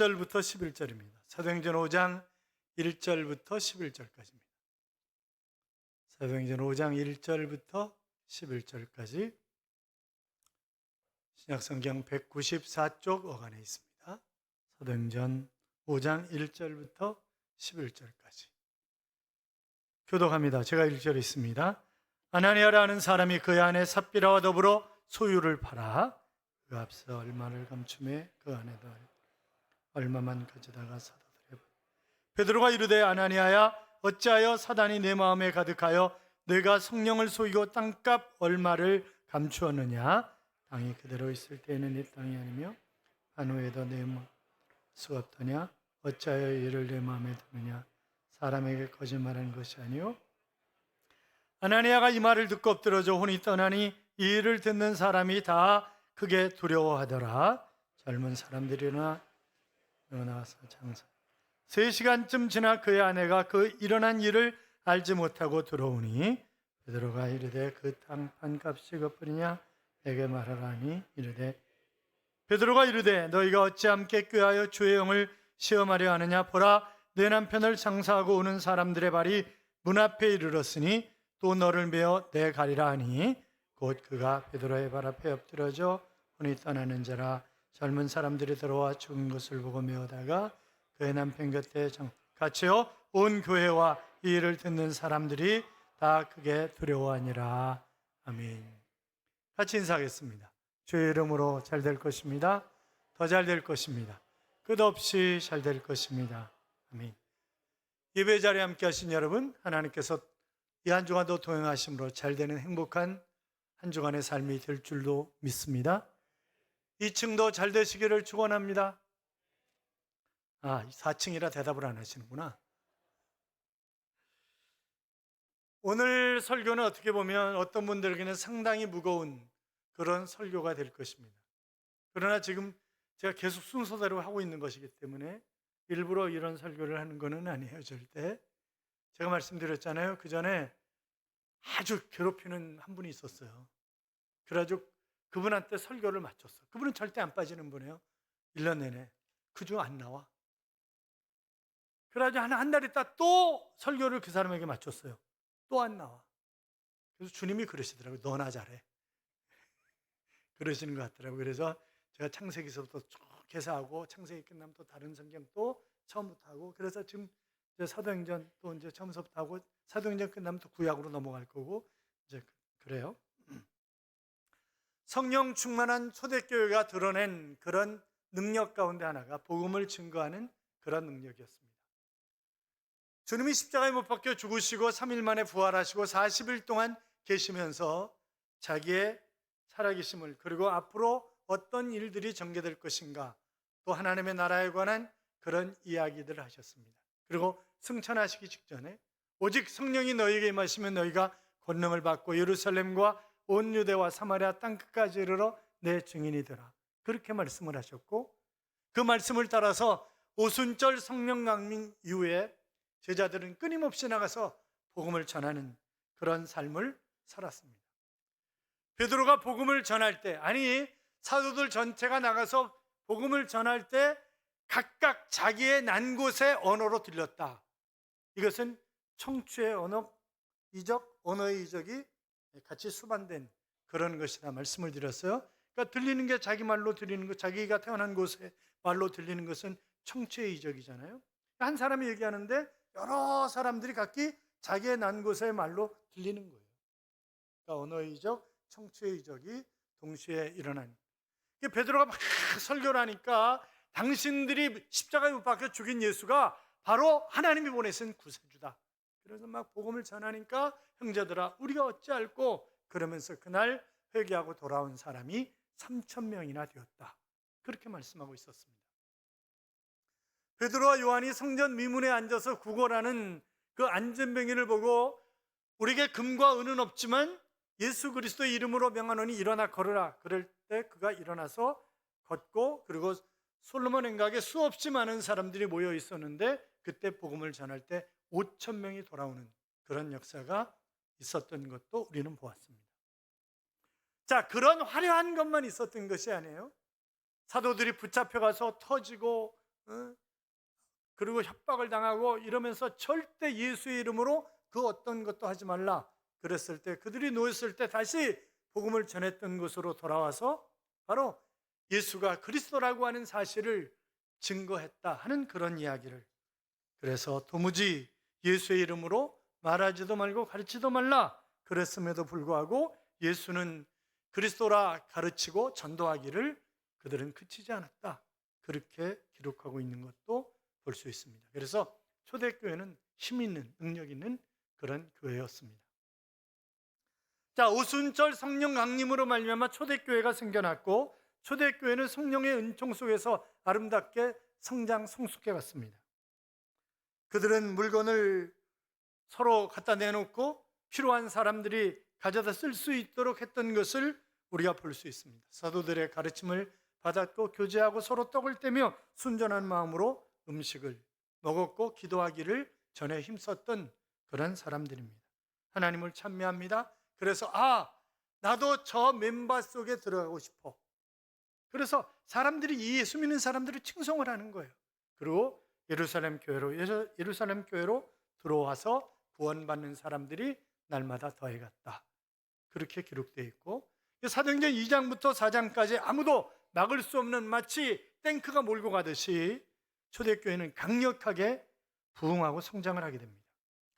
1절부터 11절입니다. 사도행전 5장 1절부터 11절까지입니다. 사도행전 5장 1절부터 11절까지 신약성경 194쪽 어간에 있습니다. 사도행전 5장 1절부터 11절까지 교독합니다. 제가 1절 있습니다. 아나니아라 하는 사람이 그 안에 삽비라와 더불어 소유를 팔아 그 앞서 얼마를 감춤해 그 안에도 얼마만 가져다가 사다 드려. 베드로가 이르되 아나니아야 어찌하여 사단이 내 마음에 가득하여 내가 성령을 속이고 땅값 얼마를 감추었느냐. 땅이 그대로 있을 때에는 네 땅이 아니며 한 후에도 내 수가 없더냐. 어찌하여 이를 내 마음에 드느냐. 사람에게 거짓말한 것이 아니요. 아나니아가 이 말을 듣고 엎드러져 혼이 떠나니 이 일을 듣는 사람이 다 크게 두려워하더라. 젊은 사람들이나 나와서 장사 3시간쯤 지나 그의 아내가 그 일어난 일을 알지 못하고 들어오니 베드로가 이르되 그 땅 판값이 몇 내게 말하라니 이르되 베드로가 이르되 너희가 어찌 함께 꾀하여 주의 영을 시험하려 하느냐. 보라 내 남편을 장사하고 오는 사람들의 발이 문 앞에 이르렀으니 또 너를 메어 내 가리라 하니 곧 그가 베드로의 발 앞에 엎드러져 혼이 떠나는 자라. 젊은 사람들이 들어와 죽은 것을 보고 메어다가 그의 남편 곁에 같이요 온 교회와 이 일을 듣는 사람들이 다 크게 두려워하니라. 아멘. 같이 인사하겠습니다. 주의 이름으로 잘 될 것입니다. 더 잘 될 것입니다. 끝없이 잘 될 것입니다. 아멘. 예배 자리에 함께 하신 여러분, 하나님께서 이 한 주간도 동행하심으로 잘 되는 행복한 한 주간의 삶이 될 줄로 믿습니다. 2층도 잘 되시기를 축원합니다. 4층이라 대답을 안 하시는구나. 오늘 설교는 어떻게 보면 어떤 분들에게는 상당히 무거운 그런 설교가 될 것입니다. 그러나 지금 제가 계속 순서대로 하고 있는 것이기 때문에 일부러 이런 설교를 하는 것은 아니에요. 절대. 제가 말씀드렸잖아요. 그 전에 아주 괴롭히는 한 분이 있었어요. 그래가지고 그분한테 설교를 마쳤어. 그분은 절대 안 빠지는 분이에요. 1년 내내. 그중 안 나와. 그래가지고 한 달 있다 또 설교를 그 사람에게 마쳤어요. 또 안 나와. 그래서 주님이 그러시더라고요. 너나 잘해. 그러시는 것 같더라고요. 그래서 제가 창세기서부터 쭉 개사하고 창세기 끝나면 또 다른 성경 또 처음부터 하고 그래서 지금 사도행전 또 이제 처음부터 하고 사도행전 끝나면 또 구약으로 넘어갈 거고 이제 그래요. 성령 충만한 초대교회가 드러낸 그런 능력 가운데 하나가 복음을 증거하는 그런 능력이었습니다. 주님이 십자가에 못 박혀 죽으시고 3일 만에 부활하시고 40일 동안 계시면서 자기의 살아계심을 그리고 앞으로 어떤 일들이 전개될 것인가 또 하나님의 나라에 관한 그런 이야기들을 하셨습니다. 그리고 승천하시기 직전에 오직 성령이 너희에게 임하시면 너희가 권능을 받고 예루살렘과 온 유대와 사마리아 땅끝까지 이르러 내 증인이 되라. 그렇게 말씀을 하셨고 그 말씀을 따라서 오순절 성령 강림 이후에 제자들은 끊임없이 나가서 복음을 전하는 그런 삶을 살았습니다. 베드로가 복음을 전할 때 사도들 전체가 나가서 복음을 전할 때 각각 자기의 난 곳의 언어로 들렸다. 이것은 청취의 언어, 언어의 이적이 같이 수반된 그런 것이다 말씀을 드렸어요. 그러니까 들리는 게 자기 말로 들리는 것, 자기가 태어난 곳의 말로 들리는 것은 청취의 이적이잖아요. 한 사람이 얘기하는데 여러 사람들이 각기 자기의 난 곳의 말로 들리는 거예요. 그러니까 언어의 이적, 청취의 이적이 동시에 일어난. 베드로가 막 설교를 하니까 당신들이 십자가에 못 박혀 죽인 예수가 바로 하나님이 보내신 구세주다. 그래서 막 복음을 전하니까 형제들아 우리가 어찌할꼬 그러면서 그날 회개하고 돌아온 사람이 3,000명이나 되었다. 그렇게 말씀하고 있었습니다. 베드로와 요한이 성전 미문에 앉아서 구걸하는 그 안전병이를 보고 우리에게 금과 은은 없지만 예수 그리스도의 이름으로 명하노니 일어나 걸으라. 그럴 때 그가 일어나서 걷고 그리고 솔로몬 행각에 수없이 많은 사람들이 모여 있었는데 그때 복음을 전할 때 5,000명이 돌아오는 그런 역사가 있었던 것도 우리는 보았습니다. 자, 그런 화려한 것만 있었던 것이 아니에요. 사도들이 붙잡혀가서 터지고 그리고 협박을 당하고 이러면서 절대 예수의 이름으로 그 어떤 것도 하지 말라 그랬을 때, 그들이 놓였을 때 다시 복음을 전했던 곳으로 돌아와서 바로 예수가 그리스도라고 하는 사실을 증거했다 하는 그런 이야기를, 그래서 도무지 예수의 이름으로 말하지도 말고 가르치도 말라 그랬음에도 불구하고 예수는 그리스도라 가르치고 전도하기를 그들은 그치지 않았다, 그렇게 기록하고 있는 것도 볼 수 있습니다. 그래서 초대교회는 힘 있는, 능력 있는 그런 교회였습니다. 자, 오순절 성령 강림으로 말미암아 초대교회가 생겨났고, 초대교회는 성령의 은총 속에서 아름답게 성장 성숙해 갔습니다. 그들은 물건을 서로 갖다 내놓고 필요한 사람들이 가져다 쓸 수 있도록 했던 것을 우리가 볼 수 있습니다. 사도들의 가르침을 받았고 교제하고 서로 떡을 떼며 순전한 마음으로 음식을 먹었고 기도하기를 전에 힘썼던 그런 사람들입니다. 하나님을 찬미합니다. 그래서 나도 저 멤버 속에 들어가고 싶어. 그래서 사람들이, 예수 믿는 사람들이 칭송을 하는 거예요. 그리고 예루살렘 교회로 들어와서 구원받는 사람들이 날마다 더해갔다, 그렇게 기록되어 있고, 사도행전 2장부터 4장까지 아무도 막을 수 없는, 마치 탱크가 몰고 가듯이 초대교회는 강력하게 부흥하고 성장을 하게 됩니다.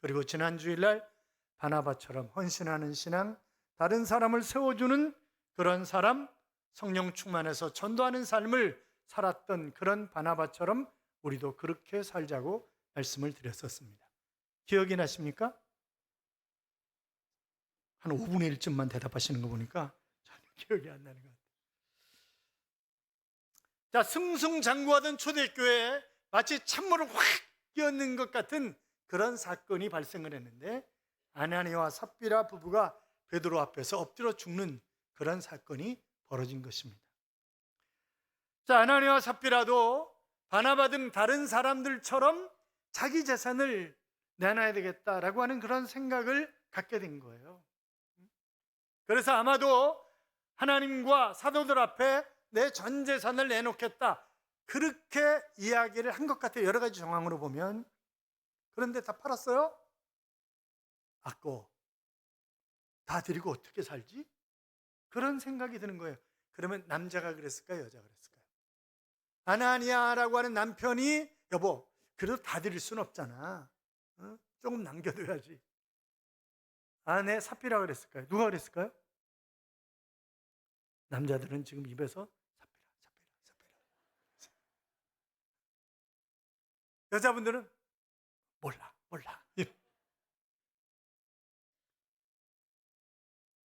그리고 지난 주일날 바나바처럼 헌신하는 신앙, 다른 사람을 세워주는 그런 사람, 성령 충만해서 전도하는 삶을 살았던 그런 바나바처럼 우리도 그렇게 살자고 말씀을 드렸었습니다. 기억이 나십니까? 한 5분의 1쯤만 대답하시는 거 보니까 전혀 기억이 안 나는 것 같아요. 자, 승승장구하던 초대교회에 마치 찬물을 확 끼얹는 것 같은 그런 사건이 발생을 했는데, 아나니아와 삽비라 부부가 베드로 앞에서 엎드려 죽는 그런 사건이 벌어진 것입니다. 자, 아나니아와 삽비라도 바나바 등 다른 사람들처럼 자기 재산을 내놔야 되겠다라고 하는 그런 생각을 갖게 된 거예요. 그래서 아마도 하나님과 사도들 앞에 내 전 재산을 내놓겠다, 그렇게 이야기를 한 것 같아요. 여러 가지 정황으로 보면. 그런데 다 팔았어요? 아까워. 다 드리고 어떻게 살지? 그런 생각이 드는 거예요. 그러면 남자가 그랬을까요? 여자가 그랬을까요? 아나니아라고 하는 남편이, 여보, 그래도 다 드릴 수는 없잖아, 조금 남겨둬야지. 아내 삽비라 그랬을까요? 누가 그랬을까요? 남자들은 지금 입에서 삽비라. 여자분들은 몰라.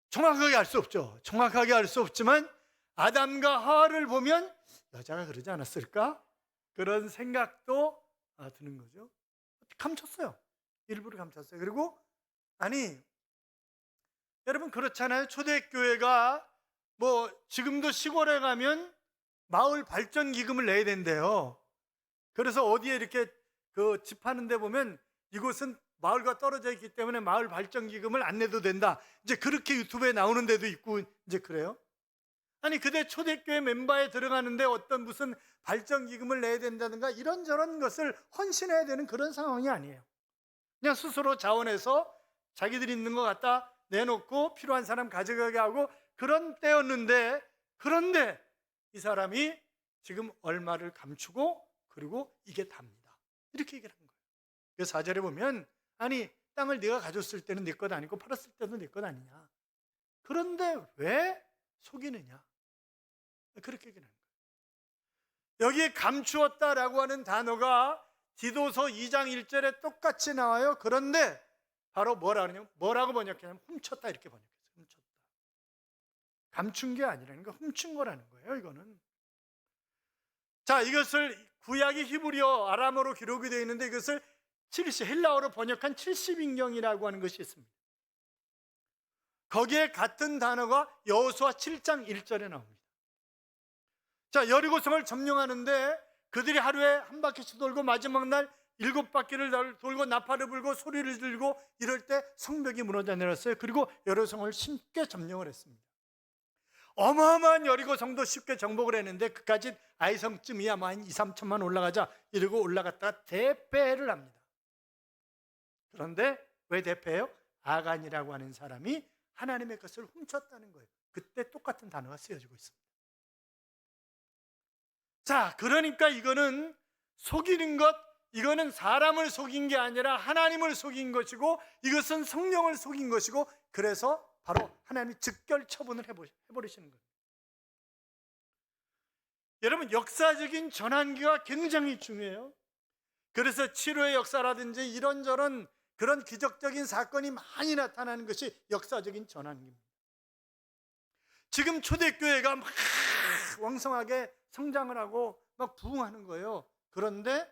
정확하게 알 수 없죠. 정확하게 알 수 없지만 아담과 하와를 보면 여자가 그러지 않았을까? 그런 생각도 드는 거죠. 감췄어요. 일부러 감췄어요. 그리고 여러분 그렇잖아요. 초대교회가 지금도 시골에 가면 마을 발전 기금을 내야 된대요. 그래서 어디에 이렇게 집 하는 데 보면 이곳은 마을과 떨어져 있기 때문에 마을 발전 기금을 안 내도 된다, 이제 그렇게 유튜브에 나오는 데도 있고 이제 그래요. 그대 초대교회 멤버에 들어가는데 어떤 무슨 발전 기금을 내야 된다든가 이런저런 것을 헌신해야 되는 그런 상황이 아니에요. 그냥 스스로 자원해서 자기들이 있는 것 갖다 내놓고 필요한 사람 가져가게 하고 그런 때였는데, 그런데 이 사람이 지금 얼마를 감추고 그리고 이게 답니다, 이렇게 얘기를 한 거예요. 그래서 4절에 보면 땅을 네가 가졌을 때는 네 것 아니고 팔았을 때도 네 것 아니냐, 그런데 왜 속이느냐, 그렇게 얘기하는 거예요. 여기에 감추었다라고 하는 단어가 디도서 2장 1절에 똑같이 나와요. 그런데 바로 뭐라고 번역하냐면 훔쳤다, 이렇게 번역했어요. 훔쳤다. 감춘 게 아니라는 거, 훔친 거라는 거예요. 이거는. 자, 이것을 구약의 히브리어 아람어로 기록이 되어 있는데 이것을 헬라어로 번역한 70인경이라고 하는 것이 있습니다. 거기에 같은 단어가 여호수아 7장 1절에 나옵니다. 자, 여리고성을 점령하는데 그들이 하루에 한 바퀴씩 돌고 마지막 날 7바퀴를 돌고 나팔을 불고 소리를 들고 이럴 때 성벽이 무너져 내렸어요. 그리고 여리고성을 쉽게 점령을 했습니다. 어마어마한 여리고 성도 쉽게 정복을 했는데 그까지 아이성쯤이야 한 2, 3천만 올라가자 이러고 올라갔다가 대패를 합니다. 그런데 왜 대패해요? 아간이라고 하는 사람이 하나님의 것을 훔쳤다는 거예요. 그때 똑같은 단어가 쓰여지고 있습니다. 자, 그러니까 이거는 속이는 것, 이거는 사람을 속인 게 아니라 하나님을 속인 것이고 이것은 성령을 속인 것이고 그래서 바로 하나님이 즉결 처분을 해버리시는 거예요. 여러분, 역사적인 전환기가 굉장히 중요해요. 그래서 치료의 역사라든지 이런저런 그런 기적적인 사건이 많이 나타나는 것이 역사적인 전환기입니다. 지금 초대교회가 막 왕성하게 성장을 하고 막 부흥하는 거예요. 그런데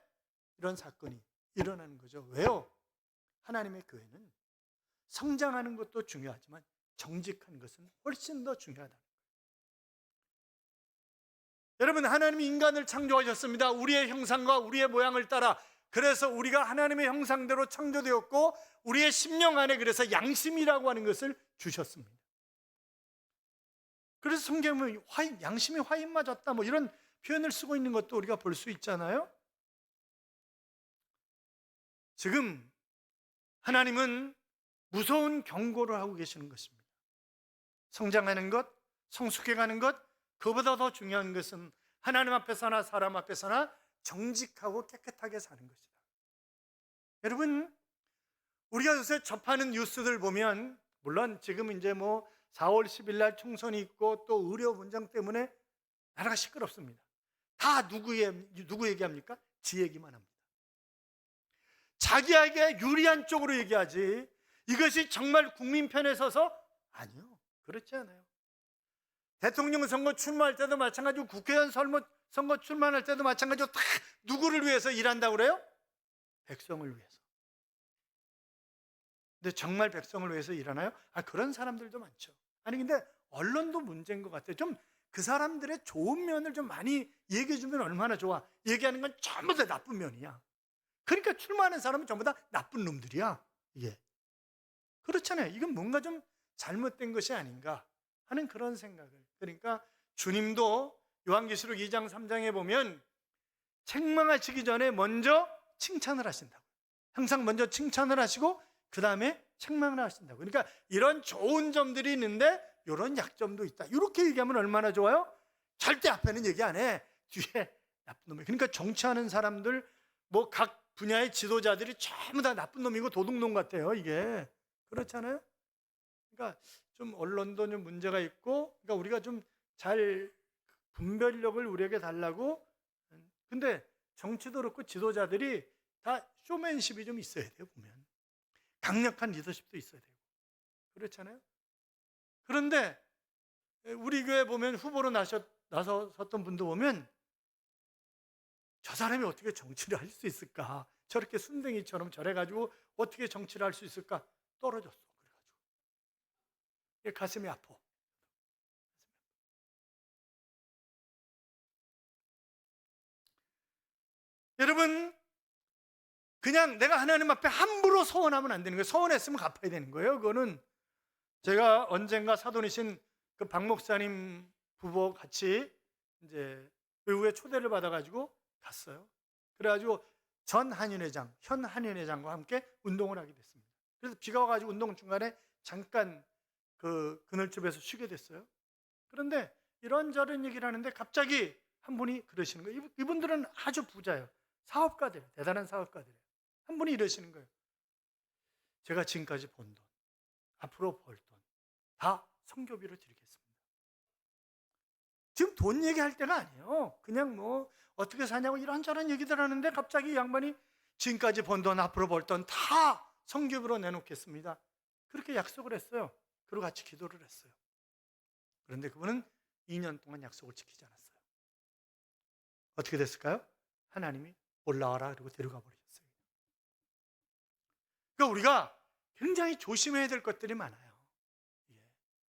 이런 사건이 일어나는 거죠. 왜요? 하나님의 교회는 성장하는 것도 중요하지만 정직한 것은 훨씬 더 중요하다. 여러분, 하나님이 인간을 창조하셨습니다. 우리의 형상과 우리의 모양을 따라. 그래서 우리가 하나님의 형상대로 창조되었고 우리의 심령 안에 그래서 양심이라고 하는 것을 주셨습니다. 그래서 성경은 양심이 화인 맞았다 뭐 이런 표현을 쓰고 있는 것도 우리가 볼 수 있잖아요. 지금 하나님은 무서운 경고를 하고 계시는 것입니다. 성장하는 것, 성숙해가는 것, 그보다 더 중요한 것은 하나님 앞에서나 사람 앞에서나 정직하고 깨끗하게 사는 것이다. 여러분, 우리가 요새 접하는 뉴스들 보면 물론 지금 이제 4월 10일 날 총선이 있고 또 의료 분쟁 때문에 나라가 시끄럽습니다. 다 누구 얘기합니까? 지 얘기만 합니다. 자기에게 유리한 쪽으로 얘기하지 이것이 정말 국민 편에 서서 아니요, 그렇지 않아요. 대통령 선거 출마할 때도 마찬가지고 국회의원 선거 출마할 때도 마찬가지고 다 누구를 위해서 일한다고 그래요? 백성을 위해서. 근데 정말 백성을 위해서 일하나요? 그런 사람들도 많죠. 아니 근데 언론도 문제인 것 같아요. 좀 그 사람들의 좋은 면을 좀 많이 얘기해 주면 얼마나 좋아. 얘기하는 건 전부 다 나쁜 면이야. 그러니까 출마하는 사람은 전부 다 나쁜 놈들이야. 이게 그렇잖아요. 이건 뭔가 좀 잘못된 것이 아닌가 하는 그런 생각을. 그러니까 주님도 요한계시록 2장 3장에 보면 책망하시기 전에 먼저 칭찬을 하신다고. 항상 먼저 칭찬을 하시고 그 다음에 책망을 하신다고. 그러니까 이런 좋은 점들이 있는데 이런 약점도 있다. 이렇게 얘기하면 얼마나 좋아요? 절대 앞에는 얘기 안 해. 뒤에 나쁜 놈이. 그러니까 정치하는 사람들 각 분야의 지도자들이 전부 다 나쁜 놈이고 도둑놈 같아요. 이게 그렇잖아요. 그러니까 좀 언론도 좀 문제가 있고, 그러니까 우리가 좀 잘 분별력을 우리에게 달라고. 근데 정치도 그렇고 지도자들이 다 쇼맨십이 좀 있어야 돼요. 보면 강력한 리더십도 있어야 되고 그렇잖아요. 그런데 우리 교회 보면 후보로 나섰던 분도 보면 저 사람이 어떻게 정치를 할 수 있을까? 저렇게 순댕이처럼 저래가지고 어떻게 정치를 할 수 있을까? 떨어졌어. 그래가지고 가슴이 아파. 여러분, 그냥 내가 하나님 앞에 함부로 서원하면 안 되는 거예요. 서원했으면 갚아야 되는 거예요. 그거는 제가 언젠가 사돈이신 그 박 목사님 부부 같이 이제 외국에 초대를 받아가지고 갔어요. 그래가지고 현 한인회장과 함께 운동을 하게 됐습니다. 그래서 비가 와가지고 운동 중간에 잠깐 그 그늘집에서 쉬게 됐어요. 그런데 이런저런 얘기를 하는데 갑자기 한 분이 그러시는 거예요. 이분들은 아주 부자예요. 사업가들, 대단한 사업가들이에요. 한 분이 이러시는 거예요. 제가 지금까지 번 돈, 앞으로 벌 돈 다 선교비로 드리겠습니다. 지금 돈 얘기할 때가 아니에요. 그냥 어떻게 사냐고 이런저런 얘기들 하는데 갑자기 이 양반이 지금까지 번 돈, 앞으로 벌 돈 다 선교비로 내놓겠습니다. 그렇게 약속을 했어요. 그리고 같이 기도를 했어요. 그런데 그분은 2년 동안 약속을 지키지 않았어요. 어떻게 됐을까요? 하나님이 올라와라 그리고 데려가 버리셨어요. 그러니까 우리가 굉장히 조심해야 될 것들이 많아요.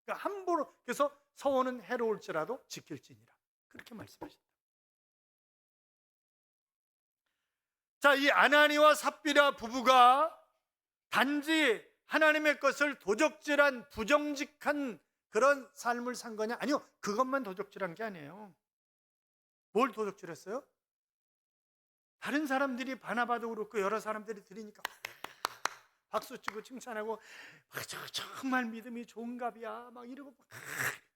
그러니까 함부로, 그래서 서원은 해로울지라도 지킬지니라 그렇게 말씀하셨다. 자, 이 아나니와 삽비라 부부가 단지 하나님의 것을 도적질한 부정직한 그런 삶을 산 거냐? 아니요, 그것만 도적질한 게 아니에요. 뭘 도적질했어요? 다른 사람들이 바나바도 그렇고 여러 사람들이 들으니까 박수 치고 칭찬하고 정말 믿음이 좋은갑이야 막 이러고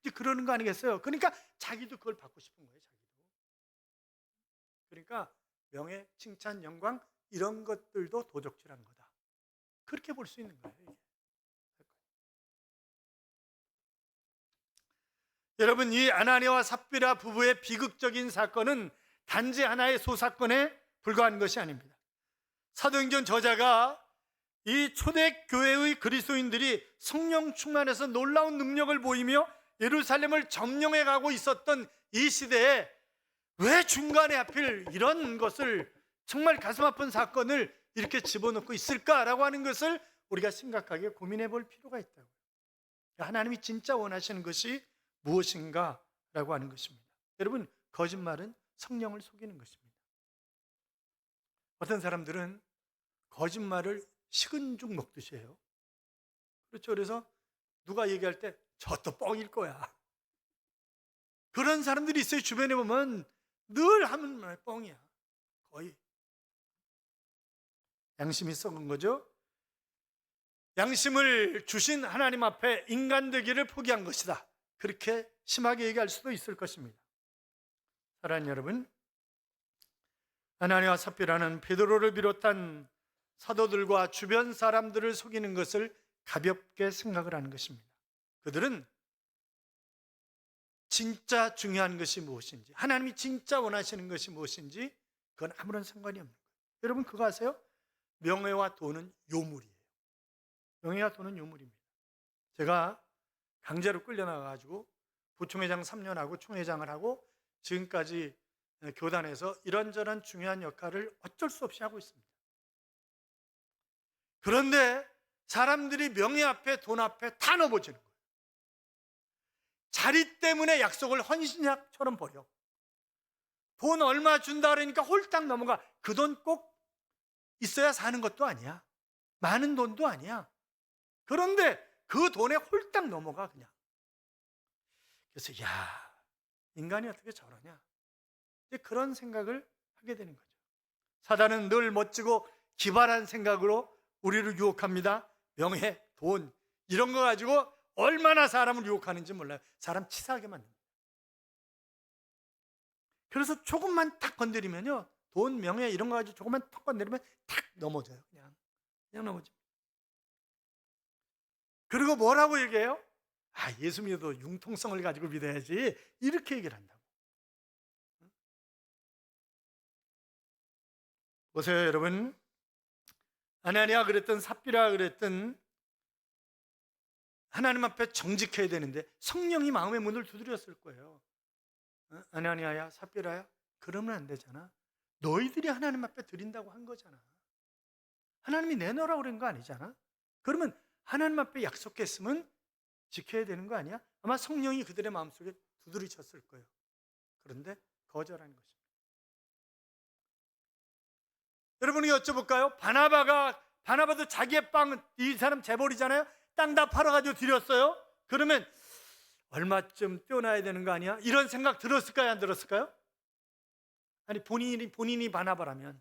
이제 그러는 거 아니겠어요? 그러니까 자기도 그걸 받고 싶은 거예요. 자기도. 그러니까 명예, 칭찬, 영광 이런 것들도 도적질한 거다. 그렇게 볼 수 있는 거예요. 이게. 여러분, 이 아나니아와 삽비라 부부의 비극적인 사건은 단지 하나의 소사건에 불과한 것이 아닙니다. 사도행전 저자가 이 초대교회의 그리스도인들이 성령 충만해서 놀라운 능력을 보이며 예루살렘을 점령해 가고 있었던 이 시대에 왜 중간에 하필 이런 것을, 정말 가슴 아픈 사건을 이렇게 집어넣고 있을까라고 하는 것을 우리가 심각하게 고민해 볼 필요가 있다고요. 하나님이 진짜 원하시는 것이 무엇인가 라고 하는 것입니다. 여러분, 거짓말은 성령을 속이는 것입니다. 어떤 사람들은 거짓말을 식은 죽 먹듯이 해요. 그렇죠. 그래서 누가 얘기할 때 저것도 뻥일 거야. 그런 사람들이 있어요. 주변에 보면 늘 하는 말 뻥이야. 거의. 양심이 썩은 거죠. 양심을 주신 하나님 앞에 인간 되기를 포기한 것이다. 그렇게 심하게 얘기할 수도 있을 것입니다. 사랑하는 여러분, 아나니아와 삽비라는 베드로를 비롯한 사도들과 주변 사람들을 속이는 것을 가볍게 생각을 하는 것입니다. 그들은 진짜 중요한 것이 무엇인지, 하나님이 진짜 원하시는 것이 무엇인지 그건 아무런 상관이 없는 거예요. 여러분, 그거 아세요? 명예와 돈은 요물이에요. 명예와 돈은 요물입니다. 제가 강제로 끌려나가가지고 부총회장 3년 하고 총회장을 하고 지금까지 교단에서 이런저런 중요한 역할을 어쩔 수 없이 하고 있습니다. 그런데 사람들이 명예 앞에 돈 앞에 다 넘어지는 거예요. 자리 때문에 약속을 헌신약처럼 버려. 돈 얼마 준다 그러니까 홀딱 넘어가. 그 돈 꼭 있어야 사는 것도 아니야. 많은 돈도 아니야. 그런데 그 돈에 홀딱 넘어가 그냥. 그래서 인간이 어떻게 저러냐. 그런 생각을 하게 되는 거죠. 사단은 늘 멋지고 기발한 생각으로 우리를 유혹합니다. 명예, 돈 이런 거 가지고 얼마나 사람을 유혹하는지 몰라요. 사람 치사하게 만듭니다. 그래서 조금만 탁 건드리면요, 돈, 명예 이런 거 가지고 조금만 탁 건드리면 탁 넘어져요. 그냥 넘어져. 그리고 뭐라고 얘기해요? 예수 믿어도 융통성을 가지고 믿어야지, 이렇게 얘기를 한다고. 보세요, 여러분. 아나니아 그랬든 삽비라 그랬든 하나님 앞에 정직해야 되는데 성령이 마음의 문을 두드렸을 거예요. 아나니아야, 삽비라야, 그러면 안 되잖아. 너희들이 하나님 앞에 드린다고 한 거잖아. 하나님이 내놓으라고 그런 거 아니잖아. 그러면 하나님 앞에 약속했으면 지켜야 되는 거 아니야? 아마 성령이 그들의 마음속에 두드리셨을 거예요. 그런데 거절하는 것입니다. 여러분이 여쭤볼까요? 바나바도 자기의 빵, 이 사람 재벌이잖아요. 땅 다 팔아가지고 드렸어요. 그러면 얼마쯤 떼어놔야 되는 거 아니야? 이런 생각 들었을까요? 안 들었을까요? 아니, 본인이 바나바라면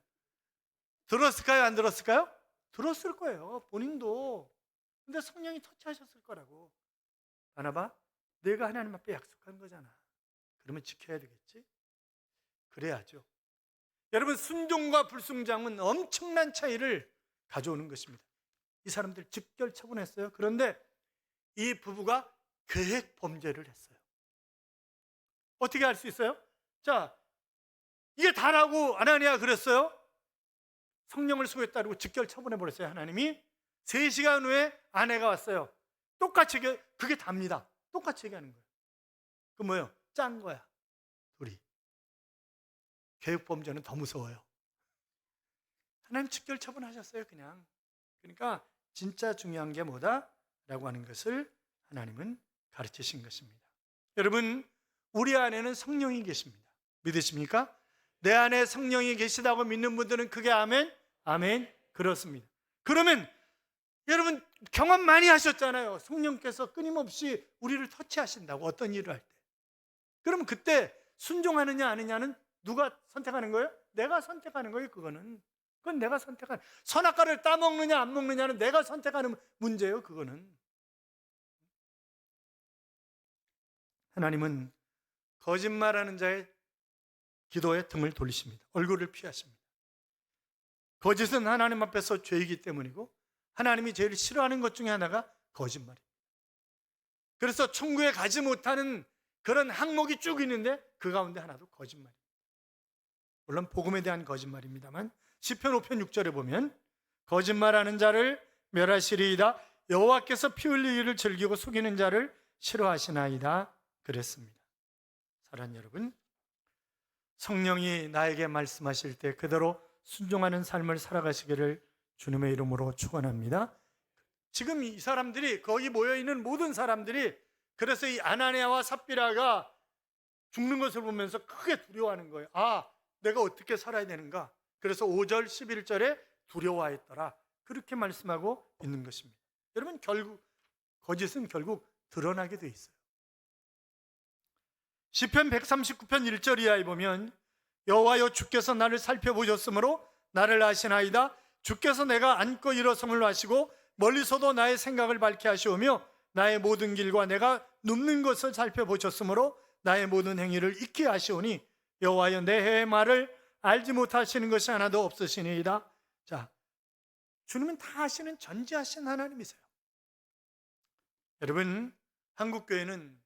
들었을까요? 안 들었을까요? 들었을 거예요. 본인도. 근데 성령이 터치하셨을 거라고. 바나바, 내가 하나님 앞에 약속한 거잖아. 그러면 지켜야 되겠지? 그래야죠. 여러분, 순종과 불순종은 엄청난 차이를 가져오는 것입니다. 이 사람들 직결 처분했어요. 그런데 이 부부가 계획 범죄를 했어요. 어떻게 할 수 있어요? 자, 이게 다라고 아나니아가 그랬어요. 성령을 속였다고 직결 처분해 버렸어요. 하나님이. 3시간 후에 아내가 왔어요. 똑같이 그게 답니다. 똑같이 얘기하는 거예요. 그 뭐예요? 짠 거야, 둘이. 계획 범죄는 더 무서워요. 하나님 직결 처분하셨어요, 그냥. 그러니까 진짜 중요한 게 뭐다? 라고 하는 것을 하나님은 가르치신 것입니다. 여러분, 우리 안에는 성령이 계십니다. 믿으십니까? 내 안에 성령이 계시다고 믿는 분들은 크게 아멘? 아멘. 그렇습니다. 그러면 여러분 경험 많이 하셨잖아요. 성령께서 끊임없이 우리를 터치하신다고, 어떤 일을 할 때. 그럼 그때 순종하느냐 아니냐는 누가 선택하는 거예요? 내가 선택하는 거예요. 그건 내가 선택하는. 선악과를 따먹느냐 안 먹느냐는 내가 선택하는 문제예요. 그거는. 하나님은 거짓말하는 자의 기도에 등을 돌리십니다. 얼굴을 피하십니다. 거짓은 하나님 앞에서 죄이기 때문이고, 하나님이 제일 싫어하는 것 중에 하나가 거짓말입니다. 그래서 천국에 가지 못하는 그런 항목이 쭉 있는데 그 가운데 하나도 거짓말입니다. 물론 복음에 대한 거짓말입니다만, 시편 5편 6절에 보면 거짓말하는 자를 멸하시리이다, 여호와께서 피 흘리기를 즐기고 속이는 자를 싫어하시나이다 그랬습니다. 사랑하는 여러분, 성령이 나에게 말씀하실 때 그대로 순종하는 삶을 살아가시기를 주님의 이름으로 축원합니다. 지금 이 사람들이, 거기 모여있는 모든 사람들이, 그래서 이 아나니아와 삽비라가 죽는 것을 보면서 크게 두려워하는 거예요. 아, 내가 어떻게 살아야 되는가? 그래서 5절 11절에 두려워했더라, 그렇게 말씀하고 있는 것입니다. 여러분, 결국 거짓은 결국 드러나게 돼 있어요. 시편 139편 1절 이하에 보면 여호와여, 주께서 나를 살펴보셨으므로 나를 아시나이다. 주께서 내가 앉고 일어섬을 아시고 멀리서도 나의 생각을 밝게 하시오며 나의 모든 길과 내가 눕는 것을 살펴보셨으므로 나의 모든 행위를 잊게 하시오니 여호와여, 내 말을 알지 못하시는 것이 하나도 없으시니이다. 자, 주님은 다 아시는 전지하신 하나님이세요. 여러분, 한국교회는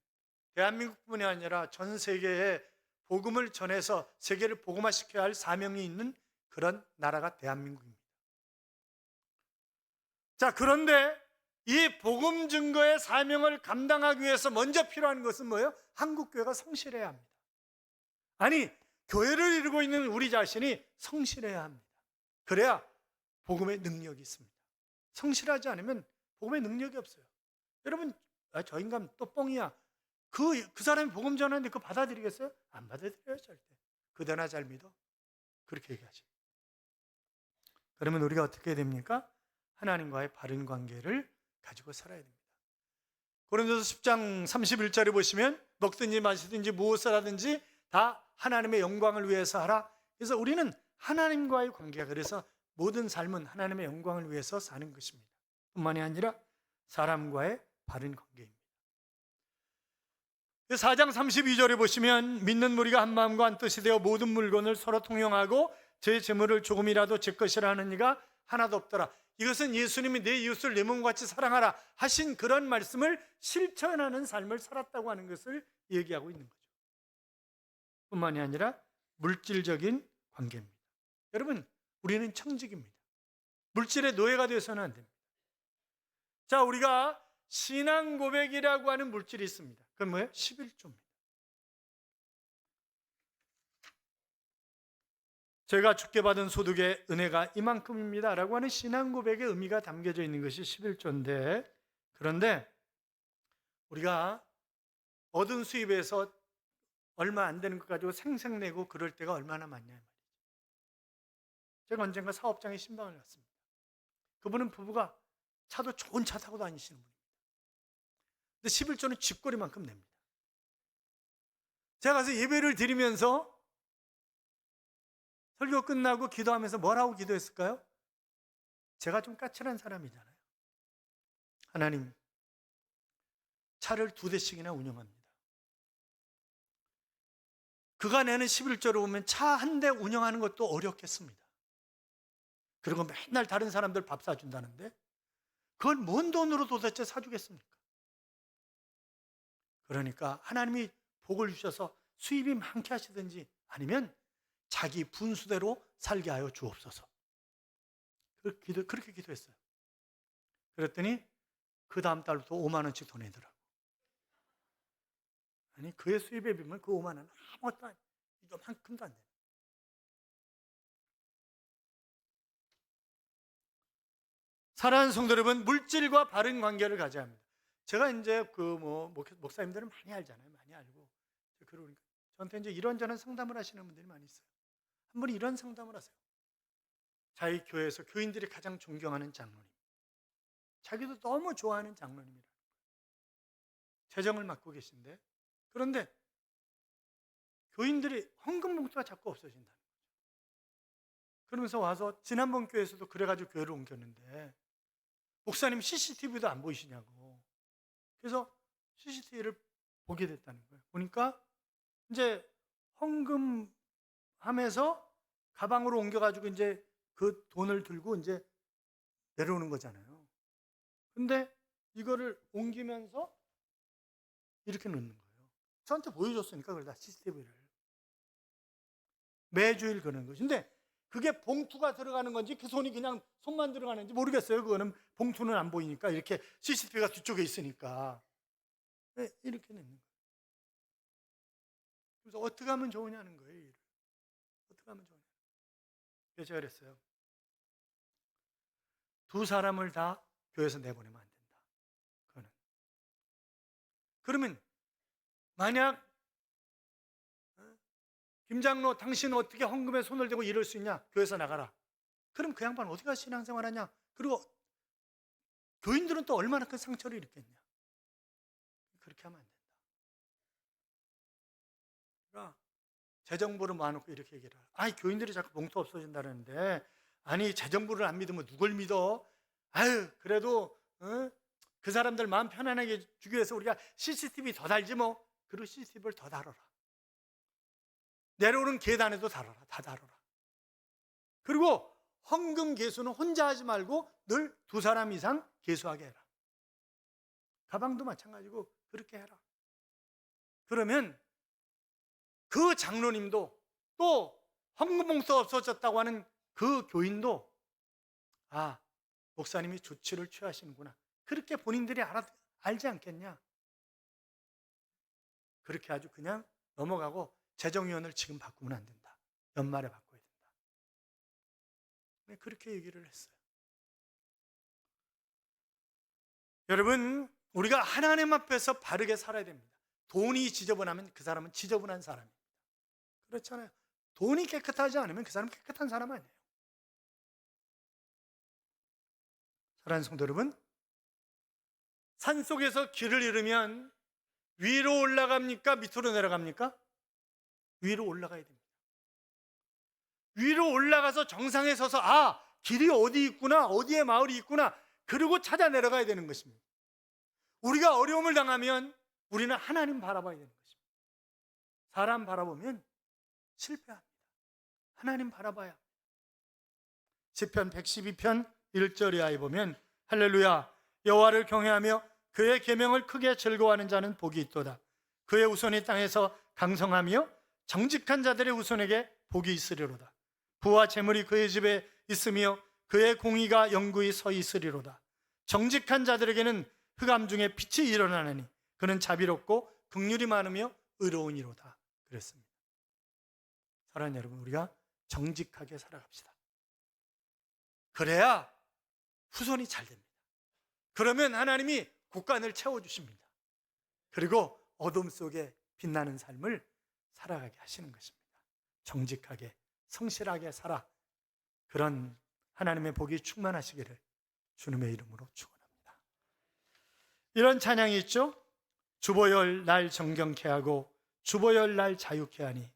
대한민국뿐이 아니라 전 세계에 복음을 전해서 세계를 복음화시켜야 할 사명이 있는 그런 나라가 대한민국입니다. 자, 그런데 이 복음 증거의 사명을 감당하기 위해서 먼저 필요한 것은 뭐예요? 한국교회가 성실해야 합니다. 아니, 교회를 이루고 있는 우리 자신이 성실해야 합니다. 그래야 복음의 능력이 있습니다. 성실하지 않으면 복음의 능력이 없어요. 여러분, 저 인간 또 뻥이야, 그 사람이 복음 전하는데 그거 받아들이겠어요? 안 받아들여요, 절대. 그대나 잘 믿어, 그렇게 얘기하죠. 그러면 우리가 어떻게 해야 됩니까? 하나님과의 바른 관계를 가지고 살아야 됩니다. 고린도서 10장 31절에 보시면 먹든지 마시든지 무엇을 하든지 다 하나님의 영광을 위해서 하라. 그래서 우리는 하나님과의 관계가, 그래서 모든 삶은 하나님의 영광을 위해서 사는 것입니다. 뿐만이 아니라 사람과의 바른 관계입니다. 4장 32절에 보시면 믿는 무리가 한 마음과 한 뜻이 되어 모든 물건을 서로 통용하고 제 재물을 조금이라도 제 것이라 하는 이가 하나도 없더라. 이것은 예수님이 내 이웃을 내 몸과 같이 사랑하라 하신 그런 말씀을 실천하는 삶을 살았다고 하는 것을 얘기하고 있는 거죠. 뿐만이 아니라 물질적인 관계입니다. 여러분, 우리는 청직입니다. 물질의 노예가 되어서는 안 됩니다. 자, 우리가 신앙 고백이라고 하는 물질이 있습니다. 그건 뭐예요? 11조입니다. 제가 주께 받은 소득의 은혜가 이만큼입니다 라고 하는 신앙 고백의 의미가 담겨져 있는 것이 11조인데, 그런데 우리가 얻은 수입에서 얼마 안 되는 것 가지고 생색내고 그럴 때가 얼마나 많냐 말이죠. 제가 언젠가 사업장에 신방을 갔습니다. 그분은 부부가 차도 좋은 차 타고 다니시는 분입니다. 근데 11조는 집거리만큼 냅니다. 제가 가서 예배를 드리면서 설교 끝나고 기도하면서 뭐라고 기도했을까요? 제가 좀 까칠한 사람이잖아요. 하나님, 차를 2대씩이나 운영합니다. 그가 내는 11조를 보면 차 한 대 운영하는 것도 어렵겠습니다. 그리고 맨날 다른 사람들 밥 사준다는데 그걸 뭔 돈으로 도대체 사주겠습니까? 그러니까 하나님이 복을 주셔서 수입이 많게 하시든지 아니면 자기 분수대로 살게 하여 주옵소서. 그렇게 기도했어요. 그랬더니 그 다음 달부터 5만 원씩 더 내더라고. 아니, 그의 수입에 비하면 그 5만 원은 아무것도 아니에요. 이만큼도 안 돼요. 사랑하는 성도 여러분, 물질과 바른 관계를 가져야 합니다. 제가 이제 목사님들은 많이 알잖아요. 많이 알고. 그러니까 저한테 이제 이런저런 상담을 하시는 분들이 많이 있어요. 한 분이 이런 상담을 하세요. 자기 교회에서 교인들이 가장 존경하는 장로님. 자기도 너무 좋아하는 장로님이라. 재정을 맡고 계신데, 그런데 교인들이 헌금 봉투가 자꾸 없어진다는 거죠. 그러면서 와서 지난번 교회에서도 그래가지고 교회를 옮겼는데, 목사님 CCTV도 안 보이시냐고. 그래서 CCTV를 보게 됐다는 거예요. 보니까 이제 헌금하면서 가방으로 옮겨가지고 이제 그 돈을 들고 이제 내려오는 거잖아요. 근데 이거를 옮기면서 이렇게 넣는 거예요. 저한테 보여줬으니까 그러다 CCTV를. 매주일 그러는 거죠. 근데 그게 봉투가 들어가는 건지 그 손이 그냥 손만 들어가는지 모르겠어요. 그거는 봉투는 안 보이니까 이렇게 CCTV가 뒤쪽에 있으니까. 네, 이렇게 넣는 거예요. 그래서 어떻게 하면 좋으냐는 거예요. 어떻게 하면 좋으냐. 그래서 제가 그랬어요. 두 사람을 다 교회에서 내보내면 안 된다. 그거는. 그러면 만약 김장로 당신 어떻게 헌금에 손을 대고 이럴 수 있냐? 교회에서 나가라. 그럼 그 양반 어디 가서 신앙생활 하냐? 그리고 교인들은 또 얼마나 큰 상처를 입겠냐? 그렇게 하면 안 된다. 그러니까 재정부를 모아놓고 이렇게 얘기를 해요. 아니 교인들이 자꾸 봉투 없어진다는데 아니 재정부를 안 믿으면 누굴 믿어? 아유 그래도 그 사람들 마음 편안하게 주기 위해서 우리가 CCTV 더 달지 뭐. 그리고 CCTV를 더 달아라. 내려오는 계단에도 달아라. 다 달아라. 그리고 헌금 계수는 혼자 하지 말고 늘 두 사람 이상 계수하게 해라. 가방도 마찬가지고 그렇게 해라. 그러면 그 장로님도 또 헌금 봉투 없어졌다고 하는 그 교인도 아 목사님이 조치를 취하시는구나. 그렇게 본인들이 알지 않겠냐. 그렇게 아주 그냥 넘어가고 재정위원을 지금 바꾸면 안 된다. 연말에 바꿔야 된다. 그렇게 얘기를 했어요. 여러분 우리가 하나님 앞에서 바르게 살아야 됩니다. 돈이 지저분하면 그 사람은 지저분한 사람입니다. 그렇잖아요. 돈이 깨끗하지 않으면 그 사람은 깨끗한 사람 아니에요. 사랑하는 성도 여러분, 산속에서 길을 잃으면 위로 올라갑니까? 밑으로 내려갑니까? 위로 올라가야 됩니다. 위로 올라가서 정상에 서서 아, 길이 어디 있구나, 어디에 마을이 있구나, 그리고 찾아 내려가야 되는 것입니다. 우리가 어려움을 당하면 우리는 하나님 바라봐야 되는 것입니다. 사람 바라보면 실패합니다. 하나님 바라봐야 합니다. 시편 112편 1절 이하에 보면 할렐루야 여호와를 경외하며 그의 계명을 크게 즐거워하는 자는 복이 있도다. 그의 우선이 땅에서 강성하며 정직한 자들의 우선에게 복이 있으리로다. 부와 재물이 그의 집에 있으며 그의 공의가 영구히 서 있으리로다. 정직한 자들에게는 흑암 중에 빛이 일어나느니 그는 자비롭고 긍휼이 많으며 의로우니로다. 그랬습니다. 사랑하는 여러분, 우리가 정직하게 살아갑시다. 그래야 후손이 잘 됩니다. 그러면 하나님이 국간을 채워주십니다. 그리고 어둠 속에 빛나는 삶을 살아가게 하시는 것입니다. 정직하게 성실하게 살아 그런 하나님의 복이 충만하시기를 주님의 이름으로 축원합니다. 이런 찬양이 있죠. 주보열 날 정경케 하고 주보열 날 자유케 하니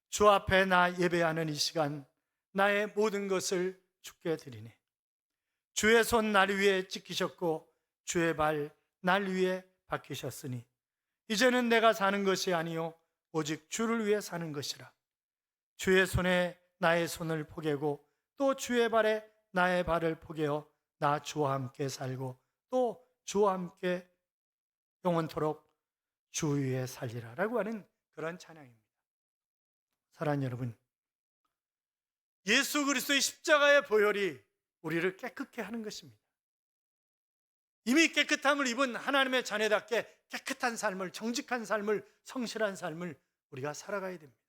주 앞에 나 예배하는 이 시간 나의 모든 것을 주께 드리니 주의 손 날 위에 찍히셨고 주의 발 날 위에 박히셨으니 이제는 내가 사는 것이 아니요 오직 주를 위해 사는 것이라. 주의 손에 나의 손을 포개고 또 주의 발에 나의 발을 포개어 나 주와 함께 살고 또 주와 함께 영원토록 주 위에 살리라 라고 하는 그런 찬양입니다. 사랑하는 여러분, 예수 그리스도의 십자가의 보혈이 우리를 깨끗게 하는 것입니다. 이미 깨끗함을 입은 하나님의 자녀답게 깨끗한 삶을, 정직한 삶을, 성실한 삶을 우리가 살아가야 됩니다.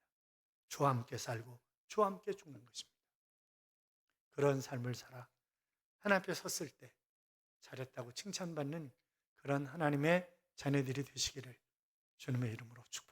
주와 함께 살고 주와 함께 죽는 것입니다. 그런 삶을 살아 하나님 앞에 섰을 때 잘했다고 칭찬받는 그런 하나님의 자녀들이 되시기를 주님의 이름으로 축복합니다.